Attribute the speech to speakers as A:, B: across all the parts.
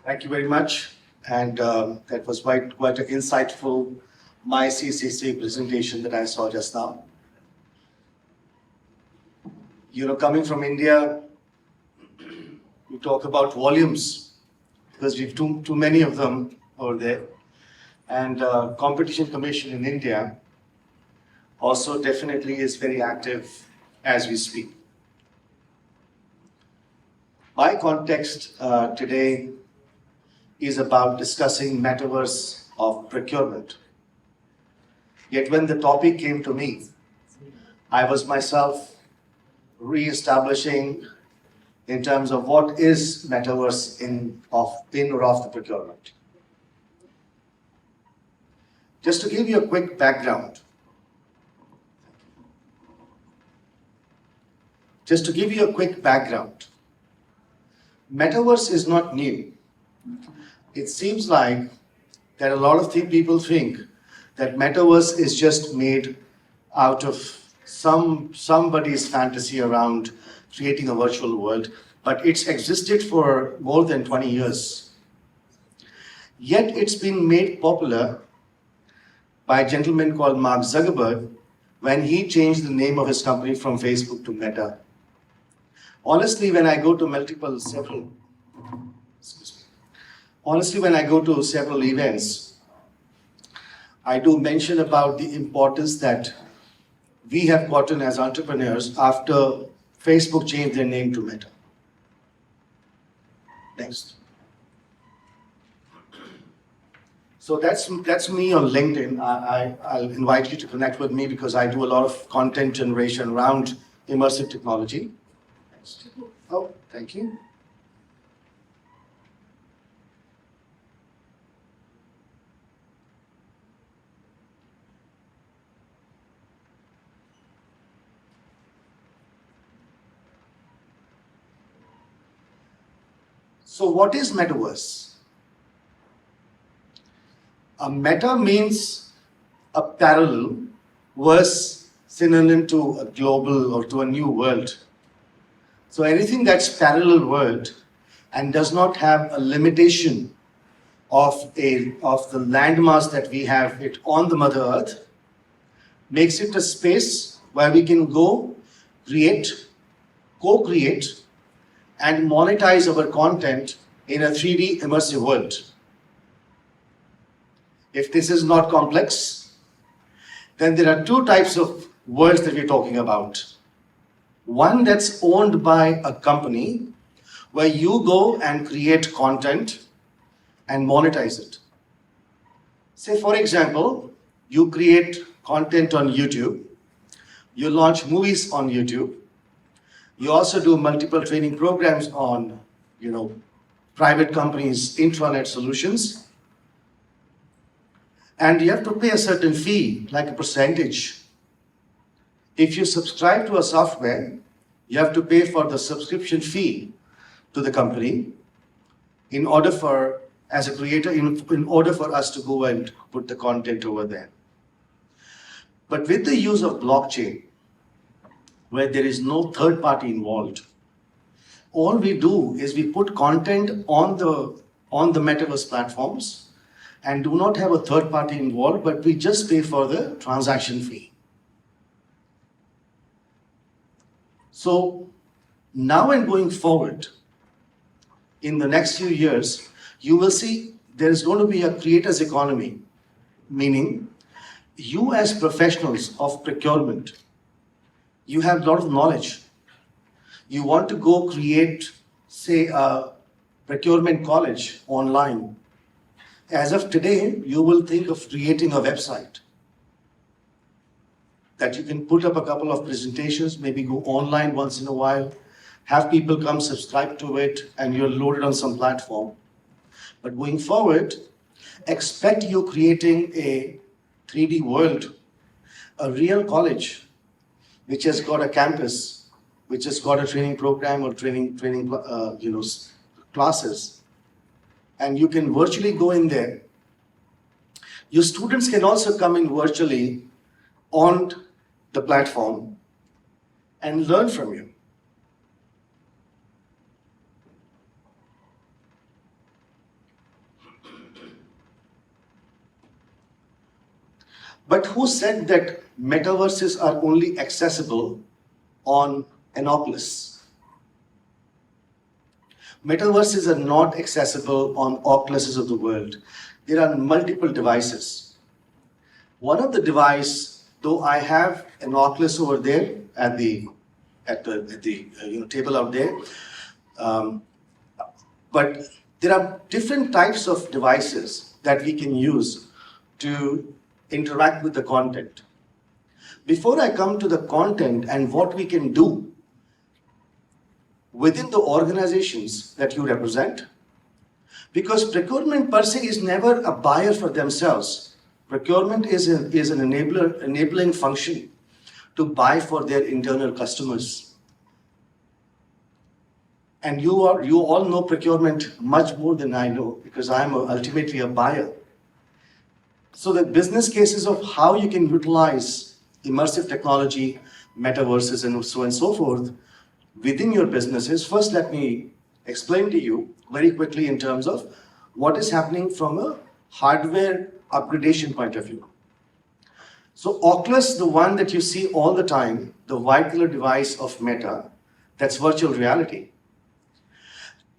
A: Thank you very much. And that was quite an insightful 𝐻𝐼𝐶CC presentation that I saw just now. Coming from India, we talk about volumes because we've too many of them over there. And Competition Commission in India also definitely is very active as we speak. My context today is about discussing metaverse of procurement. Yet when the topic came to me, I was myself re-establishing in terms of what is metaverse in or of the procurement. Just to give you a quick background. Metaverse is not new. It seems like that a lot of people think that metaverse is just made out of somebody's fantasy around creating a virtual world, but it's existed for more than 20 years. Yet it's been made popular by a gentleman called Mark Zuckerberg when he changed the name of his company from Facebook to Meta. Honestly, when I go to several events, I do mention about the importance that we have gotten as entrepreneurs after Facebook changed their name to Meta. Next. So that's me on LinkedIn. I'll invite you to connect with me because I do a lot of content generation around immersive technology. Next. Oh, thank you. So what is metaverse? A meta means a parallel, verse synonym to a global or to a new world. So anything that's parallel world and does not have a limitation of the landmass that we have it on the Mother Earth makes it a space where we can go, create, co-create, and monetize our content in a 3D immersive world. If this is not complex, then there are two types of worlds that we're talking about. One that's owned by a company where you go and create content and monetize it. Say, for example, you create content on YouTube, you launch movies on YouTube, you also do multiple training programs on, private companies' intranet solutions. And you have to pay a certain fee, like a percentage. If you subscribe to a software, you have to pay for the subscription fee to the company in order for, as a creator, in order for us to go and put the content over there. But with the use of blockchain, where there is no third party involved, all we do is we put content on the metaverse platforms and do not have a third party involved, but we just pay for the transaction fee. So now and going forward, in the next few years, you will see there is going to be a creator's economy, meaning you as professionals of procurement, you have a lot of knowledge. You want to go create, say, a procurement college online. As of today, you will think of creating a website that you can put up a couple of presentations, maybe go online once in a while, have people come subscribe to it, and you're loaded on some platform. But going forward, expect you creating a 3D world, a real college, which has got a campus, which has got a training program or training classes, and you can virtually go in there. Your students can also come in virtually on the platform and learn from you. . But who said that metaverses are only accessible on an Oculus? Metaverses are not accessible on Oculuses of the world. There are multiple devices. One of the device, though I have an Oculus over there at the table out there, but there are different types of devices that we can use to interact with the content. Before I come to the content and what we can do within the organizations that you represent, because procurement per se is never a buyer for themselves. Procurement is an enabling function to buy for their internal customers. And you all know procurement much more than I know, because I'm ultimately a buyer. So the business cases of how you can utilize immersive technology, metaverses, and so on and so forth within your businesses, first let me explain to you very quickly in terms of what is happening from a hardware upgradation point of view. So Oculus, the one that you see all the time, the white color device of Meta, that's virtual reality.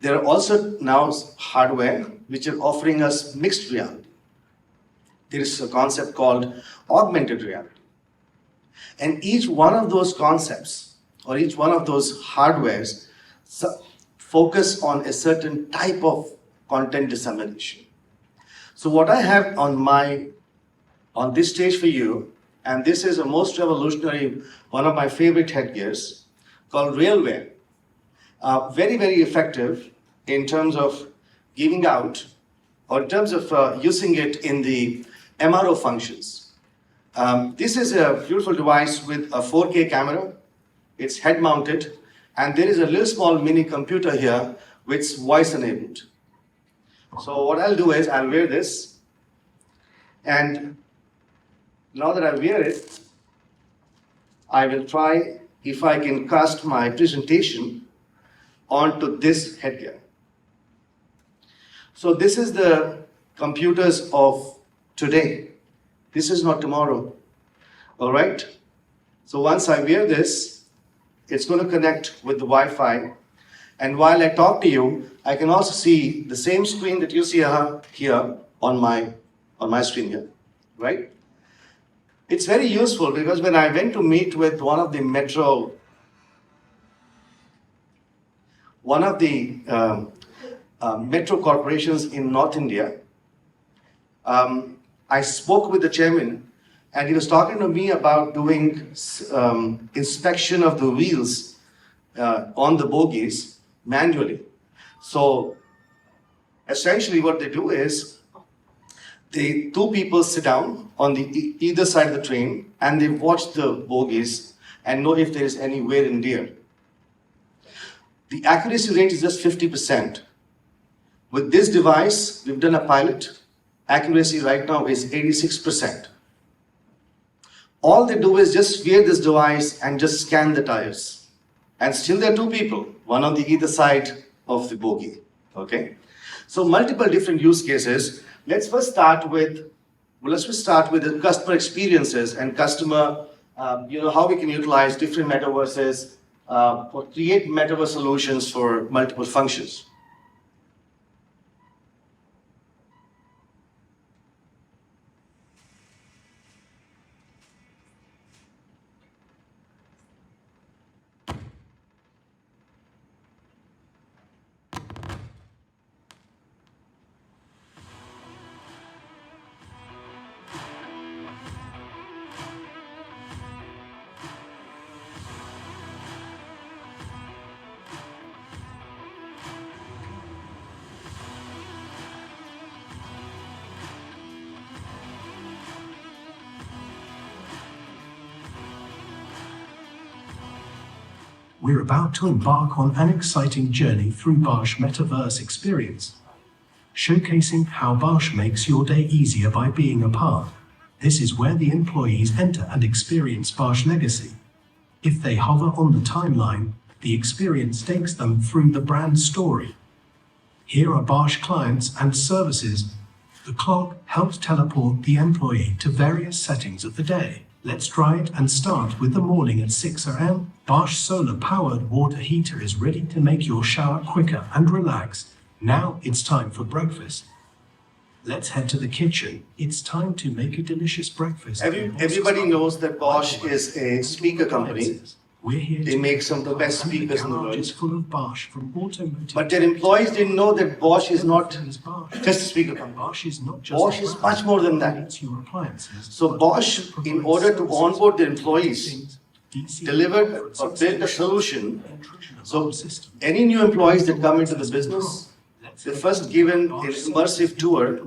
A: There are also now hardware which are offering us mixed reality. There is a concept called augmented reality. And each one of those concepts or each one of those hardwares focus on a certain type of content dissemination. So what I have on this stage for you, and this is a most revolutionary, one of my favorite headgears, called Railware. Very, very effective in terms of giving out, or in terms of using it in the MRO functions. This is a beautiful device with a 4K camera. It's head mounted, and there is a little small mini computer here which is voice enabled. So what I'll do is I'll wear this, and now that I wear it, I will try if I can cast my presentation onto this headgear. So this is the computers of today. This is not tomorrow. All right? So once I wear this, it's going to connect with the Wi-Fi. And while I talk to you, I can also see the same screen that you see here on my screen here, right? It's very useful because when I went to meet with one of the metro corporations in North India, I spoke with the chairman, and he was talking to me about doing inspection of the wheels on the bogies manually. So essentially what they do is two people sit down on either side of the train, and they watch the bogies and know if there is any wear and tear. The accuracy rate is just 50%. With this device, we've done a pilot. Accuracy right now is 86%. All they do is just wear this device and just scan the tires. And still there are two people, one on either side of the bogie. Okay? So multiple different use cases. Let's first start with the customer experiences and customer, how we can utilize different metaverses or create metaverse solutions for multiple functions.
B: We're about to embark on an exciting journey through Bosch Metaverse Experience, showcasing how Bosch makes your day easier by being a part. This is where the employees enter and experience Bosch legacy. If they hover on the timeline, the experience takes them through the brand story. Here are Bosch clients and services, The clock helps teleport the employee to various settings of the day. Let's try it and start with the morning at 6 a.m. Bosch solar-powered water heater is ready to make your shower quicker and relax. Now it's time for breakfast. Let's head to the kitchen. It's time to make a delicious breakfast.
A: Everybody knows that Bosch is a speaker company.
B: We're here
A: They make some of the best speakers in the world.
B: Is full of Bosch from automotive.
A: But their employees didn't know that Bosch is not
B: Bosch.
A: just a speaker company.
B: Bosch is not just
A: Bosch is much more than that.
B: It's your appliances.
A: So Bosch, in order to onboard their employees, delivered or built a solution. So any new employees that come into the business, they're first given an immersive tour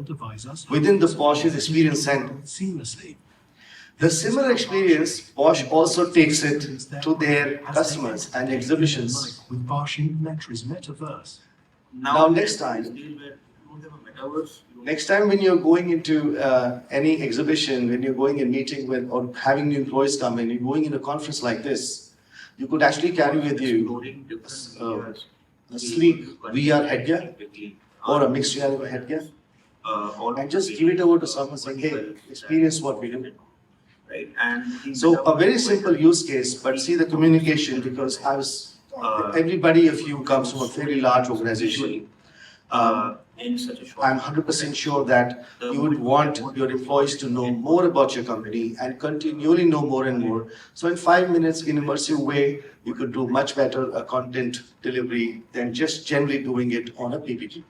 A: within the Bosch's Experience Center.
B: Seamlessly.
A: The similar experience, Bosch also takes it to their customers and exhibitions.
B: With Bosch Inventory's Metaverse.
A: Now next time when you're going into any exhibition, when you're going and meeting with or having new employees come in, you're going in a conference like this, you could actually carry with you a sleek VR headgear or a mixed reality headgear and just give it over to someone saying, hey, experience what we do.
C: Right. And
A: so a very simple use case, but see the communication, because everybody of you comes from a fairly large organization.
C: in such a short
A: I'm 100% sure that you would want your employees to know more about your company and continually know more and more. So in 5 minutes, in immersive way, you could do much better content delivery than just generally doing it on a PPT.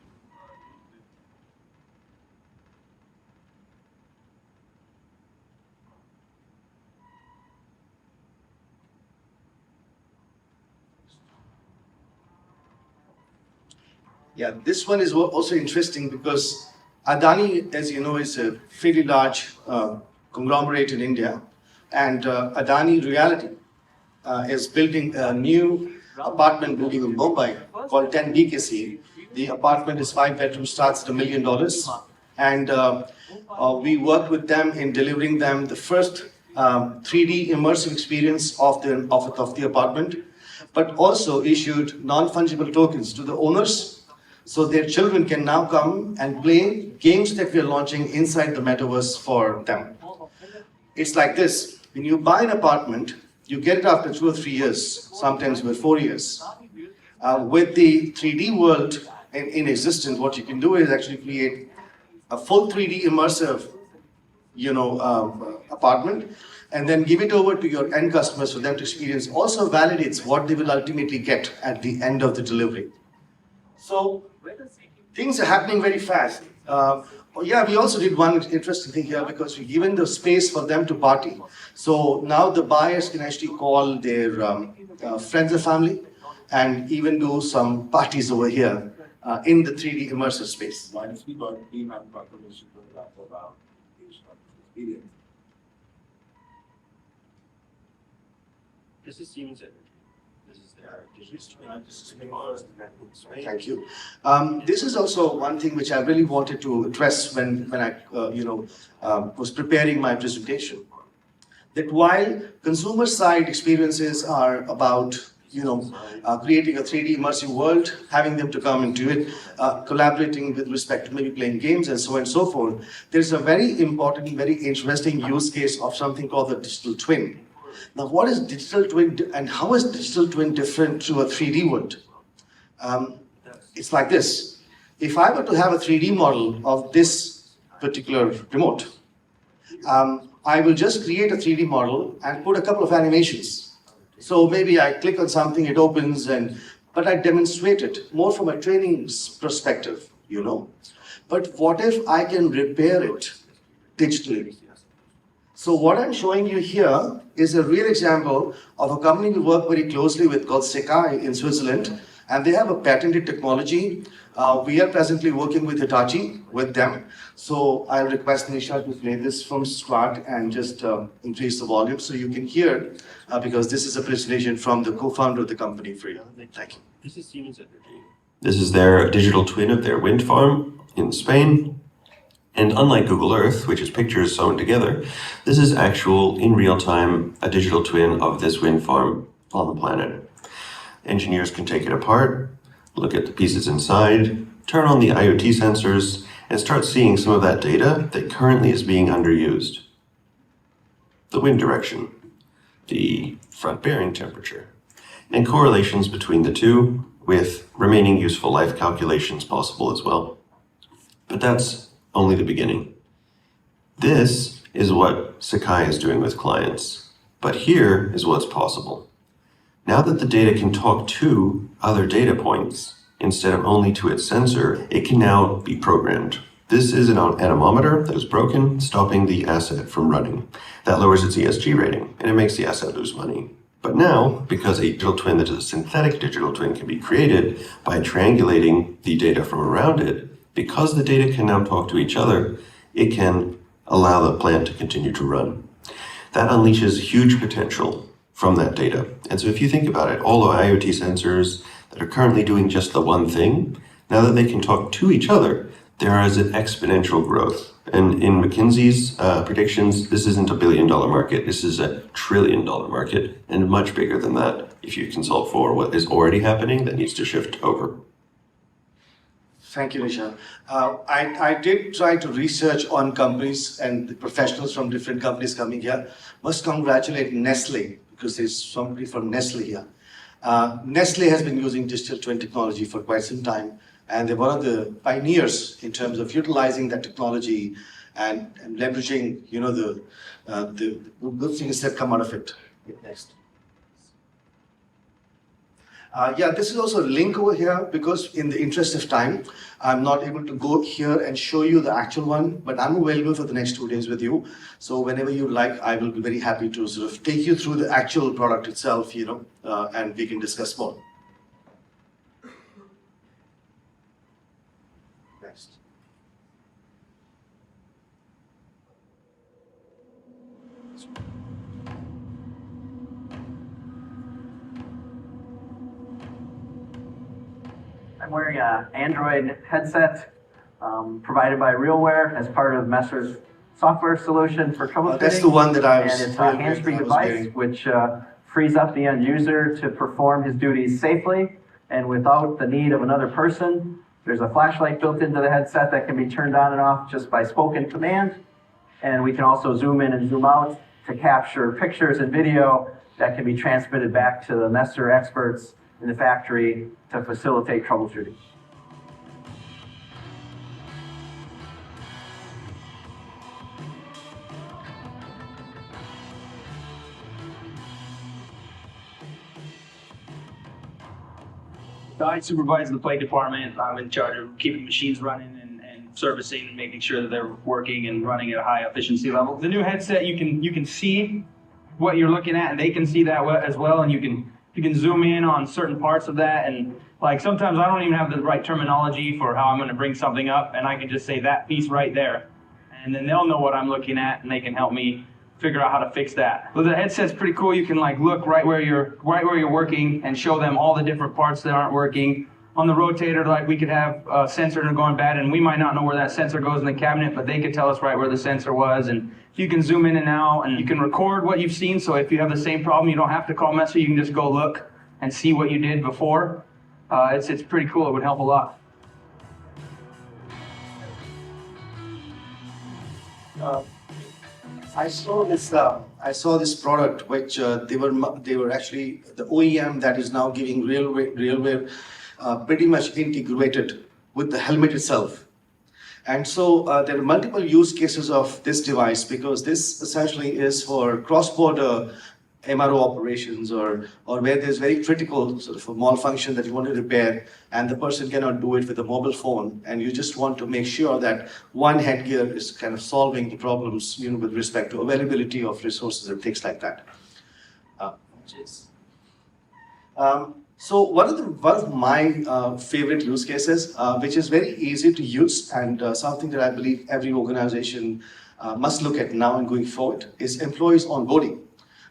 A: Yeah, this one is also interesting because Adani, as you know, is a fairly large conglomerate in India, and Adani Reality is building a new apartment building in Mumbai called 10 BKC. The apartment is 5 bedrooms, starts at $1 million, and we worked with them in delivering them the first 3D immersive experience of the apartment, but also issued non-fungible tokens to the owners. So their children can now come and play games that we are launching inside the metaverse for them. It's like this: when you buy an apartment, you get it after 2 or 3 years, sometimes with 4 years. With the 3D world in existence, what you can do is actually create a full 3D immersive, apartment, and then give it over to your end customers for them to experience. Also validates what they will ultimately get at the end of the delivery. So things are happening very fast. We also did one interesting thing here because we've given the space for them to party. So now the buyers can actually call their friends and family and even do some parties over here in the 3D immersive space.
D: This is Siemens Energy. This is their
A: Thank you. This is also one thing which I really wanted to address when I was preparing my presentation. That while consumer side experiences are about creating a 3D immersive world, having them to come into it, collaborating with respect to maybe playing games and so on and so forth, there's a very important, very interesting use case of something called the digital twin. Now, what is digital twin and how is digital twin different to a 3D world? It's like this. If I were to have a 3D model of this particular remote, I will just create a 3D model and put a couple of animations. So maybe I click on something, it opens, but I demonstrate it more from a training perspective, But what if I can repair it digitally? So what I'm showing you here is a real example of a company we work very closely with called 𝐒𝐭𝐫𝐿 in Switzerland, and they have a patented technology. We are presently working with Hitachi with them. So I'll request Nisha to play this from start and just increase the volume so you can hear, because this is a presentation from the co-founder of the company for you. Thank you.
D: This is Siemens Energy. This is their digital twin of their wind farm in Spain. And unlike Google Earth, which is pictures sewn together, this is actual, in real time, a digital twin of this wind farm on the planet. Engineers can take it apart, look at the pieces inside, turn on the IoT sensors, and start seeing some of that data that currently is being underused. The wind direction, the front bearing temperature, and correlations between the two with remaining useful life calculations possible as well. But that's only the beginning. This is what Sakai is doing with clients, but here is what's possible. Now that the data can talk to other data points instead of only to its sensor, it can now be programmed. This is an anemometer that is broken, stopping the asset from running. That lowers its ESG rating, and it makes the asset lose money. But now, because a digital twin that is a synthetic digital twin can be created by triangulating the data from around it, because the data can now talk to each other, it can allow the plant to continue to run. That unleashes huge potential from that data. And so if you think about it, all the IoT sensors that are currently doing just the one thing, now that they can talk to each other, there is an exponential growth. And in McKinsey's predictions, this isn't $1 billion market, this is $1 trillion market, and much bigger than that if you can solve for what is already happening that needs to shift over.
A: Thank you, Nisha. I did try to research on companies and the professionals from different companies coming here. Must congratulate Nestle, because there's somebody from Nestle here. Nestle has been using digital twin technology for quite some time, and they're one of the pioneers in terms of utilizing that technology and leveraging, the good things that come out of it. Next. This is also a link over here, because in the interest of time, I'm not able to go here and show you the actual one, but I'm available for the next 2 days with you. So whenever you like, I will be very happy to sort of take you through the actual product itself, and we can discuss more. Next.
E: I'm wearing an Android headset provided by RealWear as part of Messer's software solution for troubleshooting.
A: That's the one that I was.
E: And it's a hands-free device which frees up the end user to perform his duties safely and without the need of another person. There's a flashlight built into the headset that can be turned on and off just by spoken command. And we can also zoom in and zoom out to capture pictures and video that can be transmitted back to the Messer experts in the factory to facilitate troubleshooting.
F: I supervise the plate department. I'm in charge of keeping machines running and servicing and making sure that they're working and running at a high efficiency level. The new headset, you can see what you're looking at, and they can see that as well, and you can zoom in on certain parts of that. And like sometimes I don't even have the right terminology for how I'm going to bring something up, and I can just say that piece right there, and then they'll know what I'm looking at, and they can help me figure out how to fix that. But the headset's pretty cool. You can like look right where you're working and show them all the different parts that aren't working. On the rotator, like we could have a sensor going bad, and we might not know where that sensor goes in the cabinet, but they could tell us right where the sensor was. And you can zoom in and out, and you can record what you've seen. So if you have the same problem, you don't have to call Messer. You can just go look and see what you did before. It's pretty cool. It would help a lot.
A: I saw this product which they were actually the OEM that is now giving RealWear pretty much integrated with the helmet itself. And so there are multiple use cases of this device, because this essentially is for cross-border MRO operations or where there's very critical sort of a malfunction that you want to repair and the person cannot do it with a mobile phone, and you just want to make sure that one headgear is kind of solving the problems, with respect to availability of resources and things like that. So one of my favorite use cases, which is very easy to use and something that I believe every organization must look at now and going forward, is employees onboarding.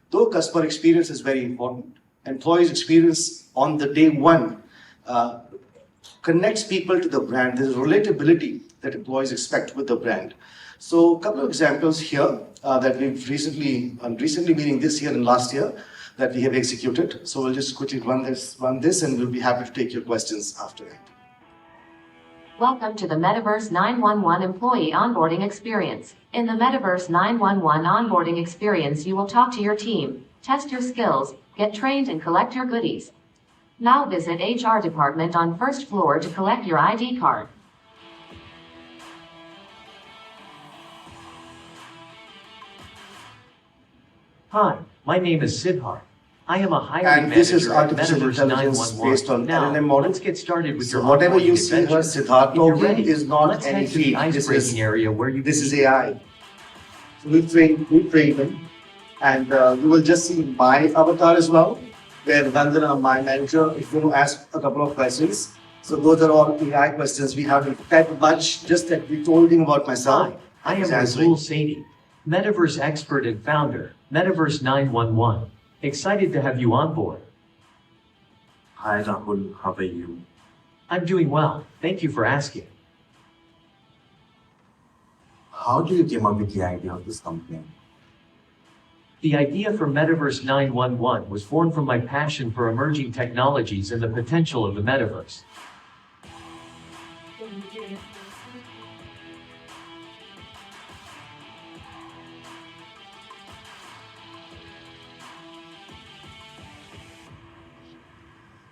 A: Though customer experience is very important, employees experience on the day one connects people to the brand. There's relatability that employees expect with the brand. So a couple of examples here that we've recently meaning this year and last year, that we have executed. So we'll just quickly run this, and we'll be happy to take your questions after that.
G: Welcome to the Metaverse 911 Employee Onboarding Experience. In the Metaverse 911 Onboarding Experience, you will talk to your team, test your skills, get trained and collect your goodies. Now visit HR department on first floor to collect your ID card.
H: Hi, my name is Siddharth. I am a hiring
A: And this is
H: manager at
A: artificial
H: Metaverse
A: intelligence
H: 911.
A: based on
H: Now,
A: LLM model.
H: let's get started with
A: So
H: your
A: whatever you
H: onboarding
A: see here,
H: adventure.
A: Siddharth
H: If you're
A: talking
H: ready,
A: is not
H: let's
A: any
H: head to the
A: feed. This
H: ice-breaking
A: is
H: area where you
A: This is AI. So we train them, and you will just see my avatar as well, where Vandana, my manager, is going to ask a couple of questions. So those are all AI questions. We haven't had much, just that we told him about myself.
H: Hi, I am
A: He's answering.
H: 𝐒𝐭𝐫𝐴𝐚𝐿, Metaverse expert and founder, Metaverse 911. Excited to have you on board.
C: Hi Rahul, how are you?
H: I'm doing well. Thank you for asking.
C: How do you came up with the idea of this company?
H: The idea for Metaverse 911 was born from my passion for emerging technologies and the potential of the metaverse.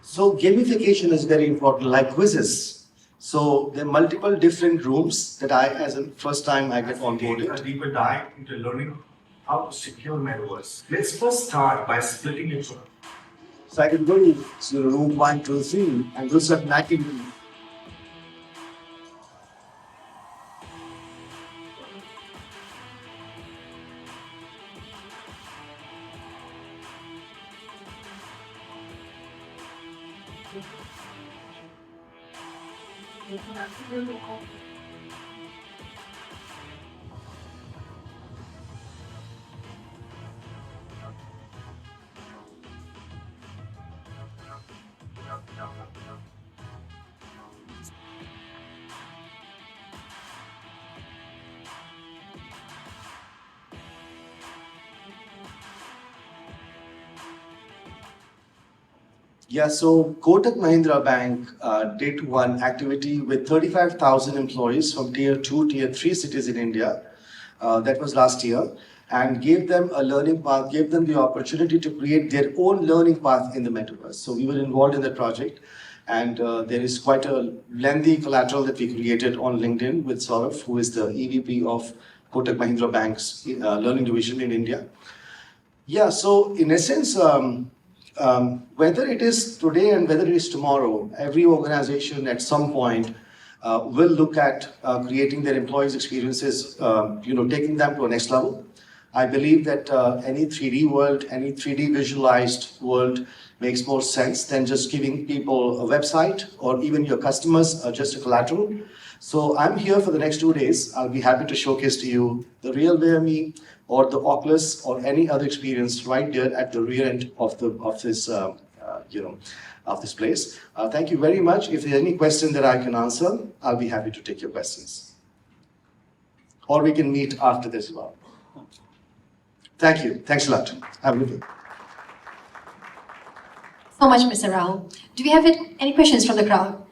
A: So gamification is very important, like quizzes. So there are multiple different rooms that I, as a first time I get
I: A
A: onboarded.
I: deeper dive into learning how to secure metaverse. Let's first start by splitting it.
A: So I can go to room 1, 2, 3 and do some knacking. Yeah, so Kotak Mahindra Bank did one activity with 35,000 employees from tier 2, tier 3 cities in India. That was last year, and gave them a learning path, gave them the opportunity to create their own learning path in the metaverse. So we were involved in the project, and there is quite a lengthy collateral that we created on LinkedIn with Saurav, who is the EVP of Kotak Mahindra Bank's learning division in India. Yeah, so in essence, whether it is today and whether it is tomorrow, every organization at some point will look at creating their employees' experiences, taking them to a next level. I believe that any 3D world, any 3D visualized world makes more sense than just giving people a website or even your customers just a collateral. So I'm here for the next 2 days. I'll be happy to showcase to you the real VME or the Oculus or any other experience right there at the rear end of this place. Thank you very much. If there's any question that I can answer, I'll be happy to take your questions. Or we can meet after this as well. Thank you. Thanks a lot. Have a good day.
J: So much, Mr. Rao. Do we have any questions from the crowd?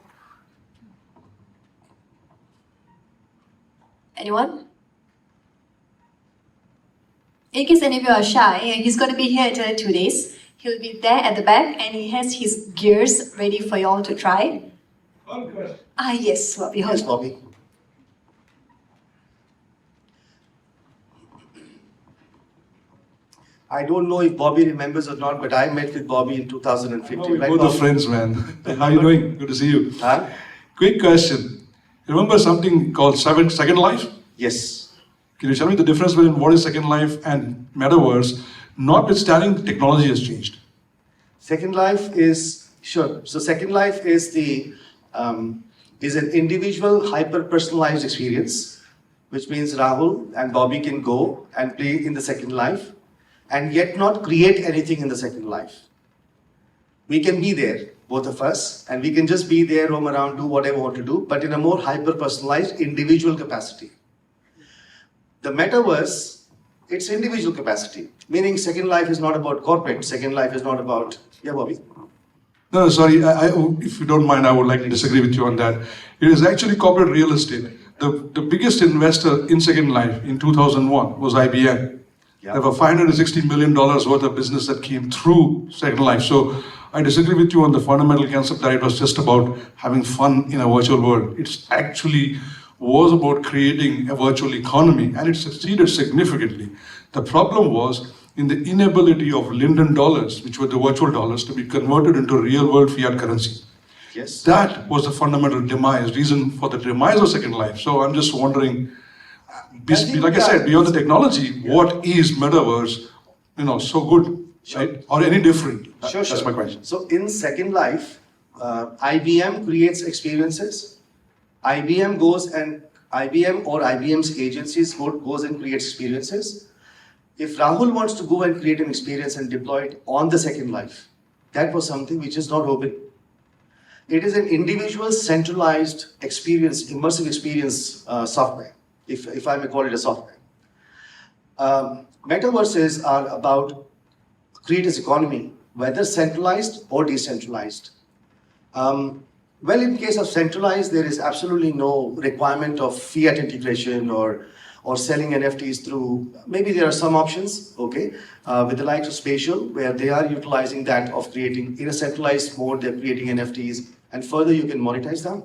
J: Anyone? In case any of you are shy, he's going to be here in 2 days. He'll be there at the back and he has his gears ready for you all to try.
I: One question.
J: Yes, Bobby.
A: Yes, Bobby. I don't know if Bobby remembers or not, but I met with Bobby in 2015.
K: No, we're
A: Right,
K: both
A: Bobby?
K: are friends, man. How you doing? Good to see you.
A: Huh?
K: Quick question. Remember something called Second Life?
A: Yes.
K: Can you tell me the difference between what is Second Life and Metaverse, notwithstanding technology has changed?
A: Second Life is, sure. So Second Life is an individual hyper-personalized experience, which means Rahul and Bobby can go and play in the Second Life and yet not create anything in the Second Life. We can be there, both of us, and we can just be there, roam around, do whatever we want to do, but in a more hyper-personalized individual capacity. The Metaverse, it's individual capacity, meaning Second Life is not about corporate, Second Life is not about, yeah, Bobby?
K: No, sorry. If you don't mind, I would like to disagree with you on that. It is actually corporate real estate. The biggest investor in Second Life in 2001 was IBM.
A: Yeah.
K: There were $560 million worth of business that came through Second Life. So I disagree with you on the fundamental concept that it was just about having fun in a virtual world. It actually was about creating a virtual economy, and it succeeded significantly. The problem was in the inability of Linden dollars, which were the virtual dollars, to be converted into real world fiat currency.
A: Yes.
K: That was the fundamental reason for the demise of Second Life. So I'm just wondering, like I said, beyond the technology, what is Metaverse, so good, right? Or any different?
A: Sure.
K: That's my question.
A: So in Second Life, IBM creates experiences. IBM or IBM's agencies goes and creates experiences. If Rahul wants to go and create an experience and deploy it on the Second Life, that was something which is not open. It is an individual centralized experience, immersive experience software, if I may call it a software. Metaverses are about creators economy, whether centralized or decentralized. Well, in case of centralized, there is absolutely no requirement of fiat integration or selling NFTs through, maybe there are some options, okay, with the likes of Spatial, where they are utilizing that of creating, in a centralized mode, they're creating NFTs, and further you can monetize them.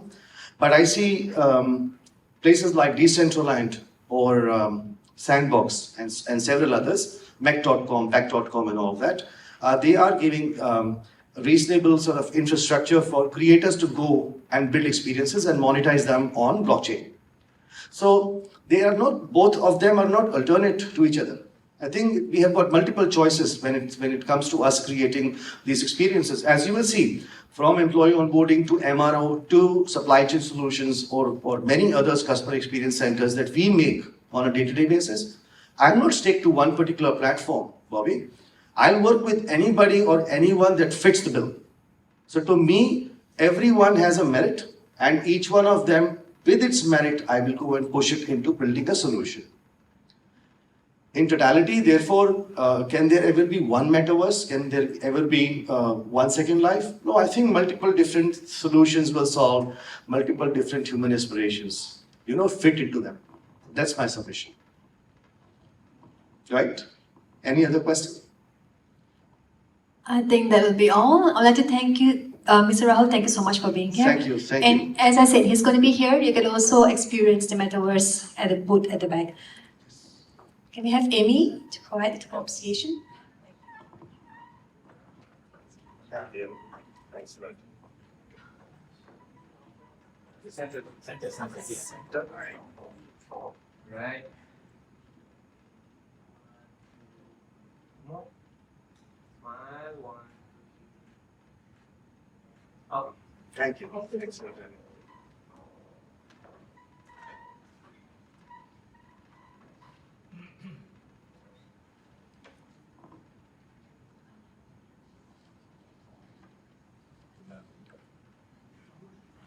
A: But I see places like Decentraland or Sandbox and several others, Mech.com, Back.com and all of that, they are giving reasonable sort of infrastructure for creators to go and build experiences and monetize them on blockchain. So they are not, both of them are not alternate to each other. I think we have got multiple choices when it comes to us creating these experiences. As you will see, from employee onboarding to MRO to supply chain solutions or many others customer experience centers that we make on a day-to-day basis, I'm not stick to one particular platform, Bobby. I'll work with anybody or anyone that fits the bill. So to me, everyone has a merit, and each one of them, with its merit, I will go and push it into building a solution. In totality, therefore, can there ever be one metaverse? Can there ever be one Second Life? No, I think multiple different solutions will solve multiple different human aspirations, fit into them. That's my submission. Right? Any other questions?
J: I think that will be all. I'd like to thank you, Mr. Rahul. Thank you so much for being here.
A: Thank you.
J: And as I said, he's going to be here. You can also experience the Metaverse at the booth at the back. Can we have Amy to provide the pronunciation?
A: Thanks a lot.
L: Right. One. Oh.
A: Thank you. Excellent.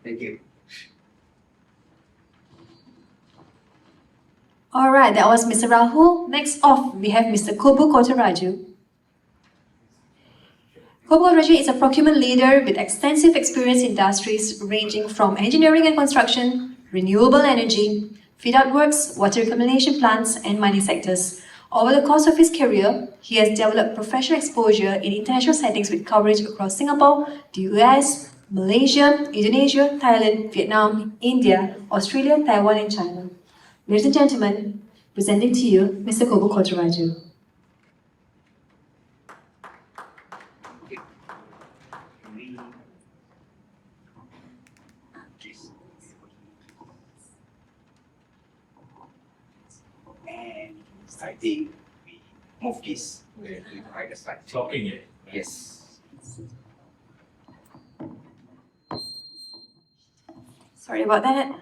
A: Thank you.
J: All right, that was Mr. Rahul. Next off, we have Mr. 𝐒𝐭𝐫𝐿 𝐒𝐭𝐫𝐿 is a procurement leader with extensive experience in industries ranging from engineering and construction, renewable energy, fit-out works, water reclamation plants, and mining sectors. Over the course of his career, he has developed professional exposure in international settings with coverage across Singapore, the US, Malaysia, Indonesia, Thailand, Vietnam, India, Australia, Taiwan, and China. Ladies and gentlemen, presenting to you, Mr. 𝐒𝐭𝐫𝐿.
L: I think we move this to hide the slide. Talking it? Yes.
J: Sorry about that.